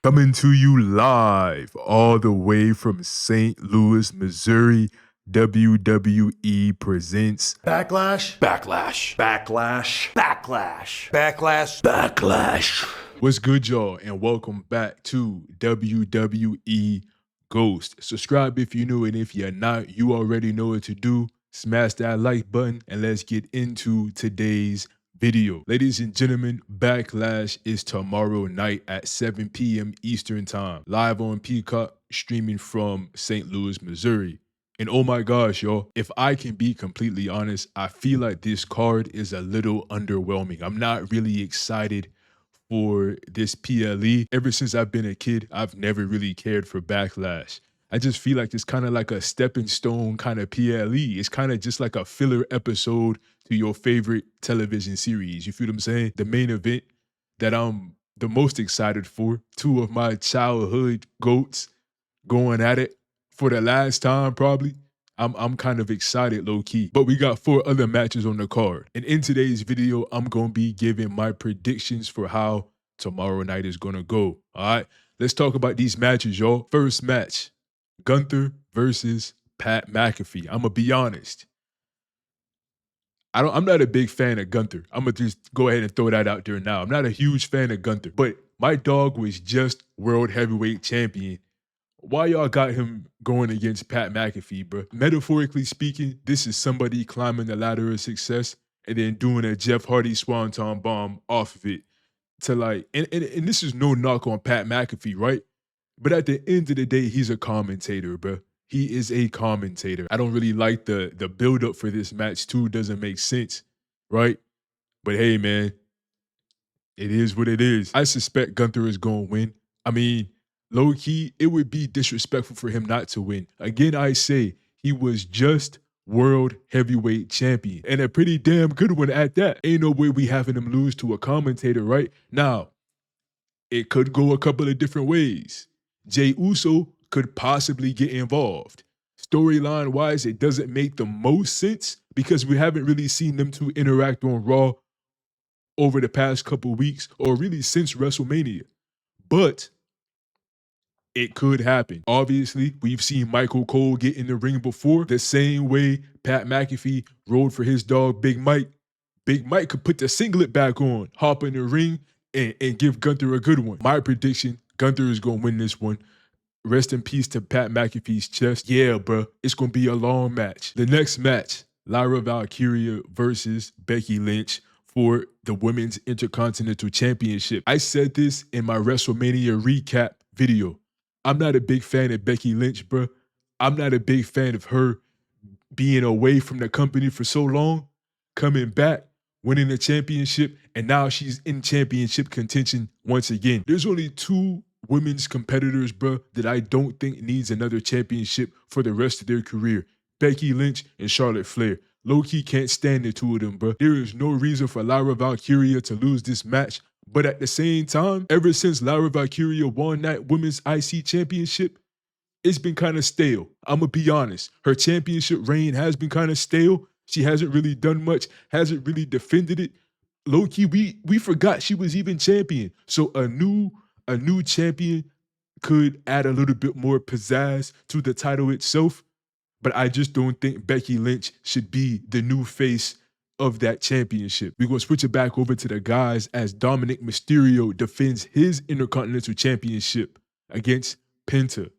Coming to you live all the way from St. Louis, Missouri, WWE presents Backlash. Backlash. Backlash. Backlash. Backlash. Backlash. What's good, y'all, and welcome back to WWE Ghostt. Subscribe if you're new, and if you're not, you already know what to do. Smash that like button, and let's get into today's video. Ladies and gentlemen, Backlash is tomorrow night at 7 p.m. Eastern Time, live on Peacock, streaming from St. Louis, Missouri. And oh my gosh, y'all, if I can be completely honest, I feel like this card is a little underwhelming. I'm not really excited for this PLE. Ever since I've been a kid, I've never really cared for Backlash. I just feel like it's kind of like a stepping stone kind of PLE. It's kind of just like a filler episode to your favorite television series. You feel what I'm saying? The main event that I'm the most excited for, two of my childhood GOATs going at it for the last time probably. I'm kind of excited low-key. But we got 4 other matches on the card. And in today's video, I'm going to be giving my predictions for how tomorrow night is going to go. All right? Let's talk about these matches, y'all. First match, Gunther versus Pat McAfee. I'm going to be honest. I'm not a big fan of Gunther. I'm going to just go ahead and throw that out there now. I'm not a huge fan of Gunther. But my dog was just World Heavyweight Champion. Why y'all got him going against Pat McAfee, bro? Metaphorically speaking, this is somebody climbing the ladder of success and then doing a Jeff Hardy swanton bomb off of it to like, and this is no knock on Pat McAfee, right? But at the end of the day, he's a commentator, bro. He is a commentator. I don't really like the build-up for this match too. Doesn't make sense, right? But hey, man, it is what it is. I suspect Gunther is going to win. I mean, low-key, it would be disrespectful for him not to win. Again, I say, he was just World Heavyweight Champion. And a pretty damn good one at that. Ain't no way we having him lose to a commentator, right? Now, it could go a couple of different ways. Jey Uso could possibly get involved. Storyline-wise, it doesn't make the most sense because we haven't really seen them two interact on Raw over the past couple weeks or really since WrestleMania. But it could happen. Obviously, we've seen Michael Cole get in the ring before. The same way Pat McAfee rode for his dog, Big Mike. Big Mike could put the singlet back on, hop in the ring, and give Gunther a good one. My prediction, Gunther is going to win this one. Rest in peace to Pat McAfee's chest. Yeah, bro, it's going to be a long match. The next match, Lyra Valkyria versus Becky Lynch for the Women's Intercontinental Championship. I said this in my WrestleMania recap video. I'm not a big fan of Becky Lynch, bro. I'm not a big fan of her being away from the company for so long, coming back, winning the championship, and now she's in championship contention once again. There's only 2 women's competitors, bro, that I don't think needs another championship for the rest of their career. Becky Lynch and Charlotte Flair. Low-key can't stand the 2 of them, bro. There is no reason for Lyra Valkyria to lose this match. But at the same time, ever since Lyra Valkyria won that Women's IC Championship, it's been kind of stale. I'm going to be honest. Her championship reign has been kind of stale. She hasn't really done much, hasn't really defended it. Low-key, we forgot she was even champion. So a new champion could add a little bit more pizzazz to the title itself. But I just don't think Becky Lynch should be the new face of that championship. We're going to switch it back over to the guys as Dominic Mysterio defends his Intercontinental Championship against Penta.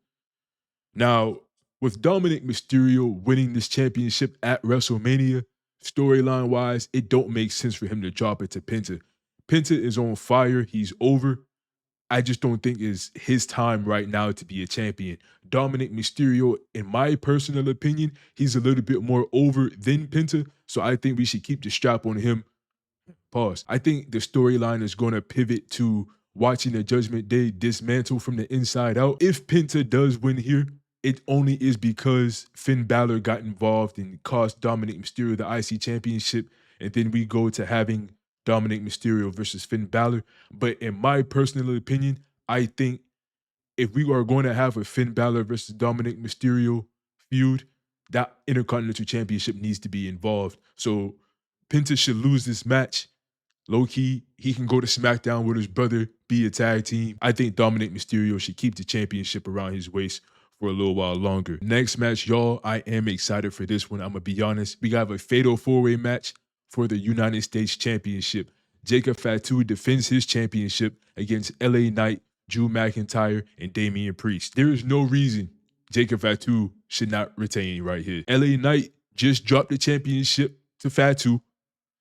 Now, with Dominic Mysterio winning this championship at WrestleMania, storyline-wise, it don't make sense for him to drop it to Penta. Penta is on fire. He's over. I just don't think it's his time right now to be a champion. Dominic Mysterio, in my personal opinion, he's a little bit more over than Penta, so I think we should keep the strap on him. Pause. I think the storyline is going to pivot to watching the Judgment Day dismantle from the inside out. If Penta does win here, it only is because Finn Balor got involved and cost Dominic Mysterio the IC Championship, and then we go to having Dominic Mysterio versus Finn Balor. But in my personal opinion, I think if we are going to have a Finn Balor versus Dominic Mysterio feud, that Intercontinental Championship needs to be involved. So Penta should lose this match. Low-key, he can go to SmackDown with his brother, be a tag team. I think Dominic Mysterio should keep the championship around his waist for a little while longer. Next match, y'all, I am excited for this one. I'm going to be honest. We got a fatal four-way match for the United States Championship. Jacob Fatu defends his championship against LA Knight, Drew McIntyre, and Damian Priest. There is no reason Jacob Fatu should not retain right here. LA Knight just dropped the championship to Fatu,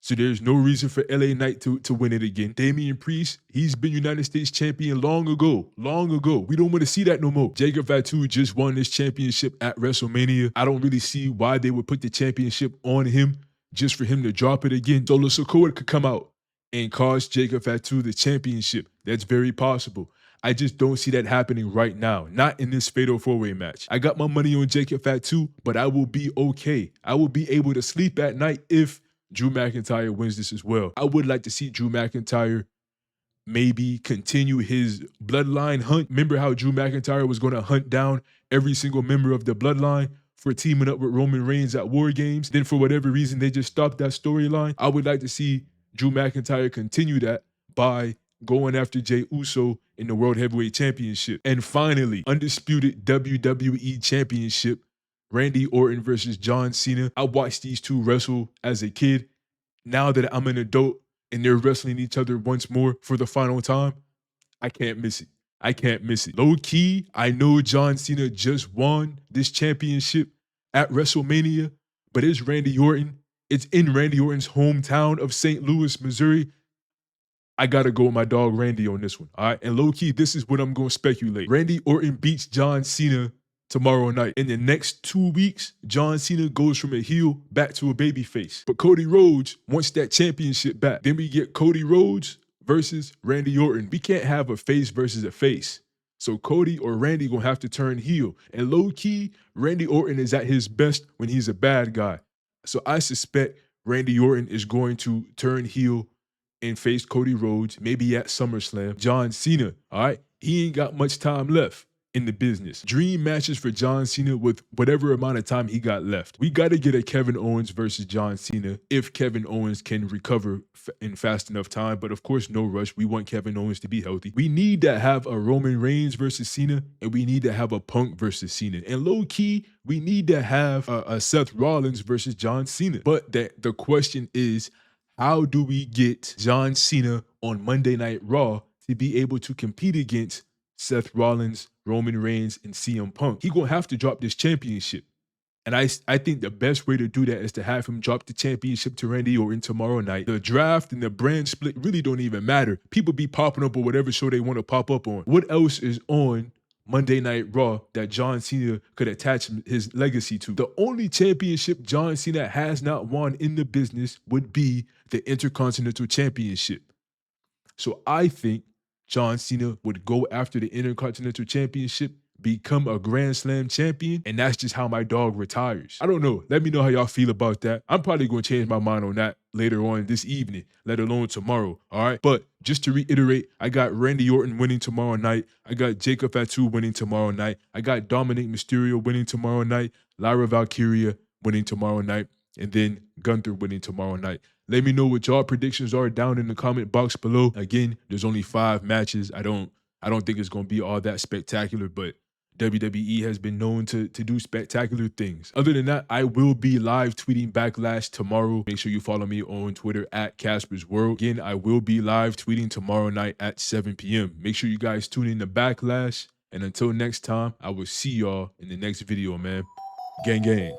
so there's no reason for LA Knight to win it again. Damian Priest, he's been United States champion long ago. We don't want to see that no more. Jacob Fatu just won this championship at WrestleMania. I don't really see why they would put the championship on him just for him to drop it again. Solo Sikoa could come out and cost Jacob Fatu the championship. That's very possible. I just don't see that happening right now. Not in this fatal four-way match. I got my money on Jacob Fatu, but I will be okay. I will be able to sleep at night if Drew McIntyre wins this as well. I would like to see Drew McIntyre maybe continue his bloodline hunt. Remember how Drew McIntyre was going to hunt down every single member of the bloodline for teaming up with Roman Reigns at War Games? Then for whatever reason, they just stopped that storyline. I would like to see Drew McIntyre continue that by going after Jey Uso in the World Heavyweight Championship. And finally, undisputed WWE Championship, Randy Orton versus John Cena. I watched these two wrestle as a kid. Now that I'm an adult and they're wrestling each other once more for the final time, I can't miss it. I can't miss it. Low key, I know John Cena just won this championship at WrestleMania, but it's Randy Orton. It's in Randy Orton's hometown of St. Louis, Missouri. I gotta go with my dog Randy on this one, all right? And low-key, this is what I'm gonna speculate. Randy Orton beats John Cena tomorrow night. In the next 2 weeks, John Cena goes from a heel back to a babyface. But Cody Rhodes wants that championship back. Then we get Cody Rhodes versus Randy Orton. We can't have a face versus a face. So Cody or Randy gonna have to turn heel. And low-key, Randy Orton is at his best when he's a bad guy. So I suspect Randy Orton is going to turn heel and face Cody Rhodes, maybe at SummerSlam. John Cena, all right? He ain't got much time left in the business. Dream matches for John Cena with whatever amount of time he got left. We got to get a Kevin Owens versus John Cena if Kevin Owens can recover in fast enough time. But of course, no rush. We want Kevin Owens to be healthy. We need to have a Roman Reigns versus Cena, and we need to have a Punk versus Cena. And low key, we need to have a Seth Rollins versus John Cena. But the question is, how do we get John Cena on Monday Night Raw to be able to compete against Seth Rollins, Roman Reigns, and CM Punk? He gonna have to drop this championship. And I think the best way to do that is to have him drop the championship to Randy Orton tomorrow night. The draft and the brand split really don't even matter. People be popping up on whatever show they want to pop up on. What else is on Monday Night Raw that John Cena could attach his legacy to? The only championship John Cena has not won in the business would be the Intercontinental Championship. So I think John Cena would go after the Intercontinental Championship, become a Grand Slam champion, and that's just how my dog retires. I don't know. Let me know how y'all feel about that. I'm probably going to change my mind on that later on this evening, let alone tomorrow, all right? But just to reiterate, I got Randy Orton winning tomorrow night. I got Jacob Fatu winning tomorrow night. I got Dominic Mysterio winning tomorrow night. Lyra Valkyria winning tomorrow night. And then Gunther winning tomorrow night. Let me know what y'all predictions are down in the comment box below. Again, there's only 5 matches. I don't think it's going to be all that spectacular, but WWE has been known to do spectacular things. Other than that, I will be live tweeting Backlash tomorrow. Make sure you follow me on Twitter at Kasperr's World. Again, I will be live tweeting tomorrow night at 7 p.m. Make sure you guys tune in to Backlash. And until next time, I will see y'all in the next video, man. Gang, gang.